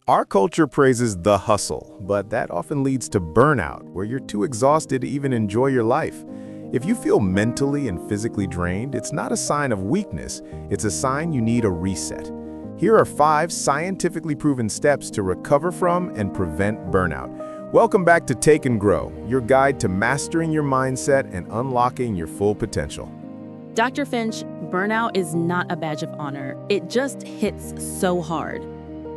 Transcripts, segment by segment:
Our culture praises the hustle, but that often leads to burnout, where you're too exhausted to even enjoy your life. If you feel mentally and physically drained, it's not a sign of weakness, it's a sign you need a reset. Here are 5 scientifically proven steps to recover from and prevent burnout. Welcome back to Take and Grow, your guide to mastering your mindset and unlocking your full potential. Dr. Finch, burnout is not a badge of honor. It just hits so hard.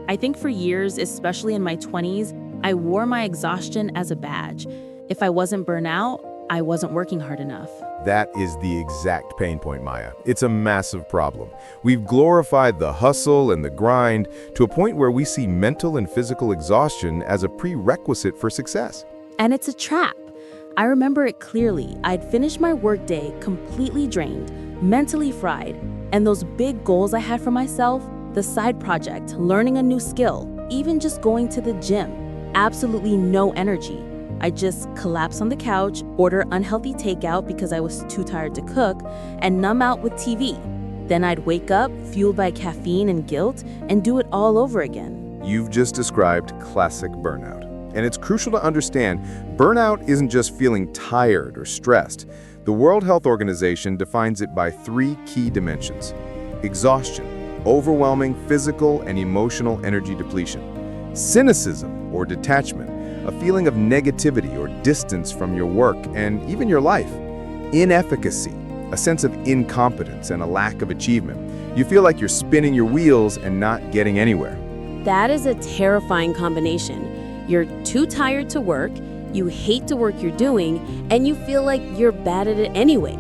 I think for years, especially in my 20s, I wore my exhaustion as a badge. If I wasn't burnt out, I wasn't working hard enough. That is the exact pain point, Maya. It's a massive problem. We've glorified the hustle and the grind to a point where we see mental and physical exhaustion as a prerequisite for success. And it's a trap. I remember it clearly. I'd finished my workday completely drained, mentally fried, and those big goals I had for myself, the side project, learning a new skill, even just going to the gym, absolutely no energy. I just collapse on the couch, order unhealthy takeout because I was too tired to cook, and numb out with TV. Then I'd wake up, fueled by caffeine and guilt, and do it all over again. You've just described classic burnout. And it's crucial to understand, burnout isn't just feeling tired or stressed. The World Health Organization defines it by 3 key dimensions: exhaustion, overwhelming physical and emotional energy depletion; cynicism, or detachment, a feeling of negativity or distance from your work and even your life; inefficacy, a sense of incompetence and a lack of achievement. You feel like you're spinning your wheels and not getting anywhere. That is a terrifying combination. You're too tired to work, you hate the work you're doing, and you feel like you're bad at it anyway.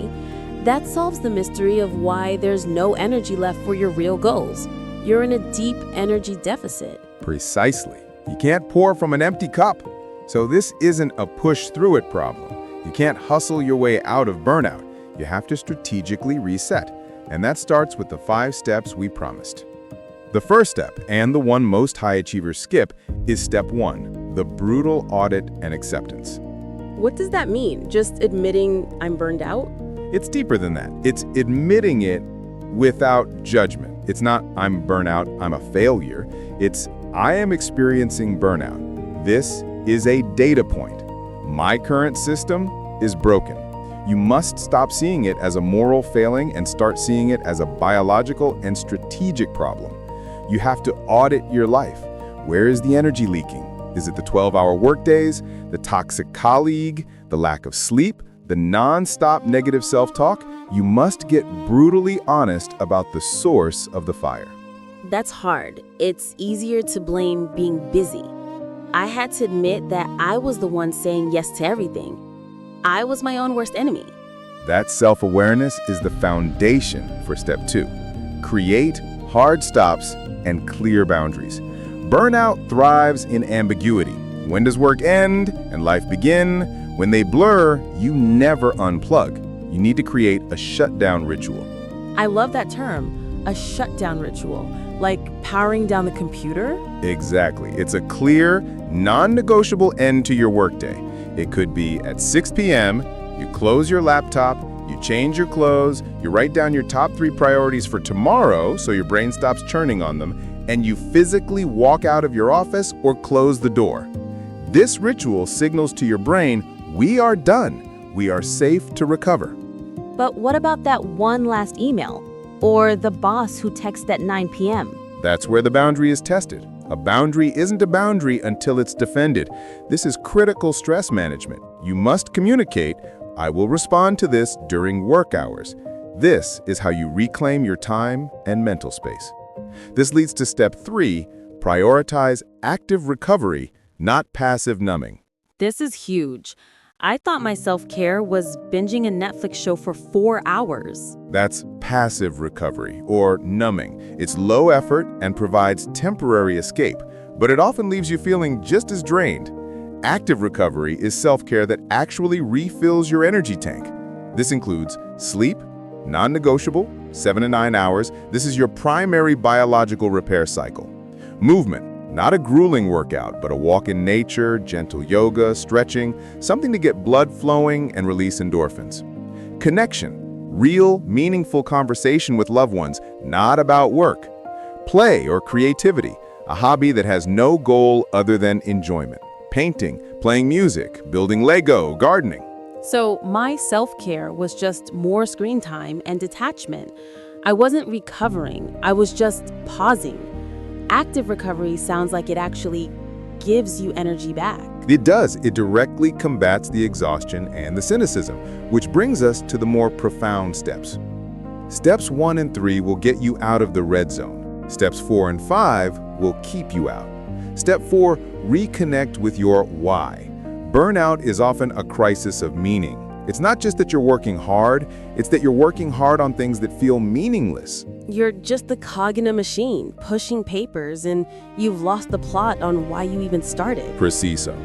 That solves the mystery of why there's no energy left for your real goals. You're in a deep energy deficit. Precisely. You can't pour from an empty cup. So this isn't a push-through-it problem. You can't hustle your way out of burnout. You have to strategically reset. And that starts with the 5 steps we promised. The first step, and the one most high achievers skip, is step 1, the brutal audit and acceptance. What does that mean? Just admitting I'm burned out? It's deeper than that. It's admitting it without judgment. It's not, I'm burnout, I'm a failure. It's, I am experiencing burnout. This is a data point. My current system is broken. You must stop seeing it as a moral failing and start seeing it as a biological and strategic problem. You have to audit your life. Where is the energy leaking? Is it the 12-hour workdays, the toxic colleague, the lack of sleep, the non-stop negative self-talk? You must get brutally honest about the source of the fire. That's hard. It's easier to blame being busy. I had to admit that I was the one saying yes to everything. I was my own worst enemy. That self-awareness is the foundation for step 2. Create hard stops and clear boundaries. Burnout thrives in ambiguity. When does work end and life begin? When they blur, you never unplug. You need to create a shutdown ritual. I love that term, a shutdown ritual, like powering down the computer. Exactly. It's a clear, non-negotiable end to your workday. It could be at 6 p.m., you close your laptop, you change your clothes, you write down your top 3 priorities for tomorrow so your brain stops churning on them, and you physically walk out of your office or close the door. This ritual signals to your brain, we are done. We are safe to recover. But what about that one last email? Or the boss who texts at 9 p.m.? That's where the boundary is tested. A boundary isn't a boundary until it's defended. This is critical stress management. You must communicate, I will respond to this during work hours. This is how you reclaim your time and mental space. This leads to step 3, prioritize active recovery, not passive numbing. This is huge. I thought my self-care was binging a Netflix show for 4 hours. That's passive recovery, or numbing. It's low effort and provides temporary escape, but it often leaves you feeling just as drained. Active recovery is self-care that actually refills your energy tank. This includes sleep, non-negotiable, 7 to 9 hours. This is your primary biological repair cycle. Movement. Not a grueling workout, but a walk in nature, gentle yoga, stretching, something to get blood flowing and release endorphins. Connection, real, meaningful conversation with loved ones, not about work. Play or creativity, a hobby that has no goal other than enjoyment. Painting, playing music, building Lego, gardening. So my self-care was just more screen time and detachment. I wasn't recovering, I was just pausing. Active recovery sounds like it actually gives you energy back. It does. It directly combats the exhaustion and the cynicism, which brings us to the more profound steps. Steps 1 and 3 will get you out of the red zone. Steps 4 and 5 will keep you out. Step 4, reconnect with your why. Burnout is often a crisis of meaning. It's not just that you're working hard, it's that you're working hard on things that feel meaningless. You're just the cog in a machine, pushing papers, and you've lost the plot on why you even started. Preciso.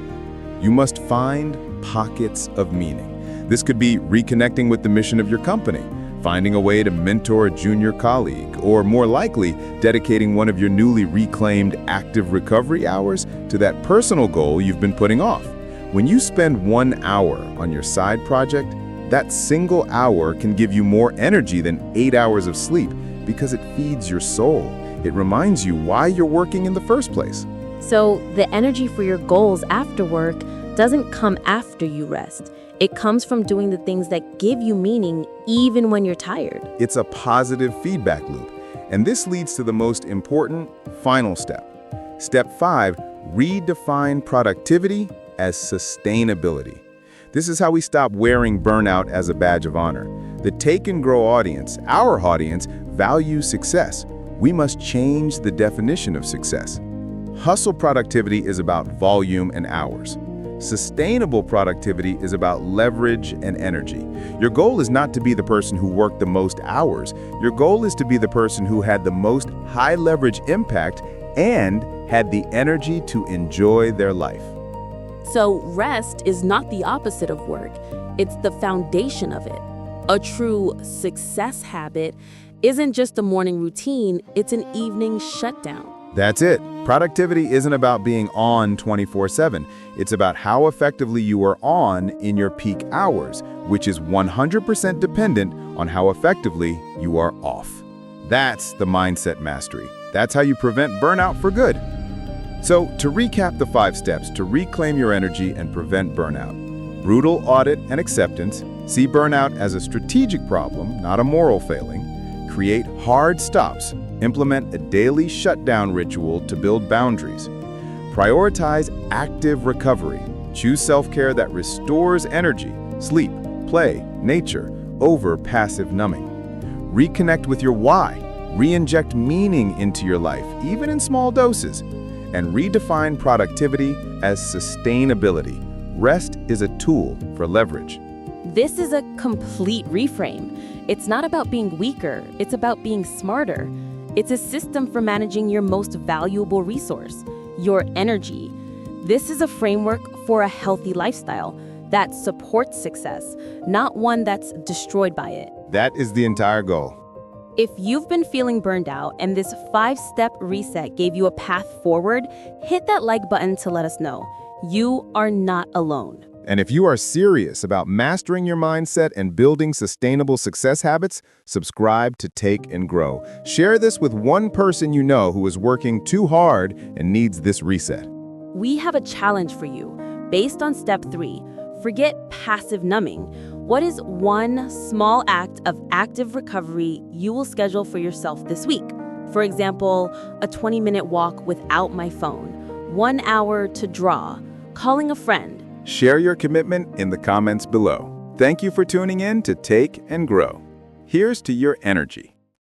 You must find pockets of meaning. This could be reconnecting with the mission of your company, finding a way to mentor a junior colleague, or more likely, dedicating one of your newly reclaimed active recovery hours to that personal goal you've been putting off. When you spend 1 hour on your side project, that single hour can give you more energy than 8 hours of sleep because it feeds your soul. It reminds you why you're working in the first place. So the energy for your goals after work doesn't come after you rest. It comes from doing the things that give you meaning even when you're tired. It's a positive feedback loop. And this leads to the most important final step. Step 5, redefine productivity as sustainability. This is how we stop wearing burnout as a badge of honor. The Take and Grow audience, our audience, values success. We must change the definition of success. Hustle productivity is about volume and hours. Sustainable productivity is about leverage and energy. Your goal is not to be the person who worked the most hours. Your goal is to be the person who had the most high leverage impact and had the energy to enjoy their life. So rest is not the opposite of work. It's the foundation of it. A true success habit isn't just a morning routine, it's an evening shutdown. That's it. Productivity isn't about being on 24/7. It's about how effectively you are on in your peak hours, which is 100% dependent on how effectively you are off. That's the mindset mastery. That's how you prevent burnout for good. So, to recap the 5 steps to reclaim your energy and prevent burnout. Brutal audit and acceptance. See burnout as a strategic problem, not a moral failing. Create hard stops. Implement a daily shutdown ritual to build boundaries. Prioritize active recovery. Choose self-care that restores energy, sleep, play, nature, over passive numbing. Reconnect with your why. Re-inject meaning into your life, even in small doses. And redefine productivity as sustainability. Rest is a tool for leverage. This is a complete reframe. It's not about being weaker, it's about being smarter. It's a system for managing your most valuable resource, your energy. This is a framework for a healthy lifestyle that supports success, not one that's destroyed by it. That is the entire goal. If you've been feeling burned out and this 5-step reset gave you a path forward, hit that like button to let us know. You are not alone. And if you are serious about mastering your mindset and building sustainable success habits, subscribe to Take and Grow. Share this with one person you know who is working too hard and needs this reset. We have a challenge for you. Based on step 3, forget passive numbing. What is one small act of active recovery you will schedule for yourself this week? For example, a 20-minute walk without my phone, 1 hour to draw, calling a friend. Share your commitment in the comments below. Thank you for tuning in to Take and Grow. Here's to your energy.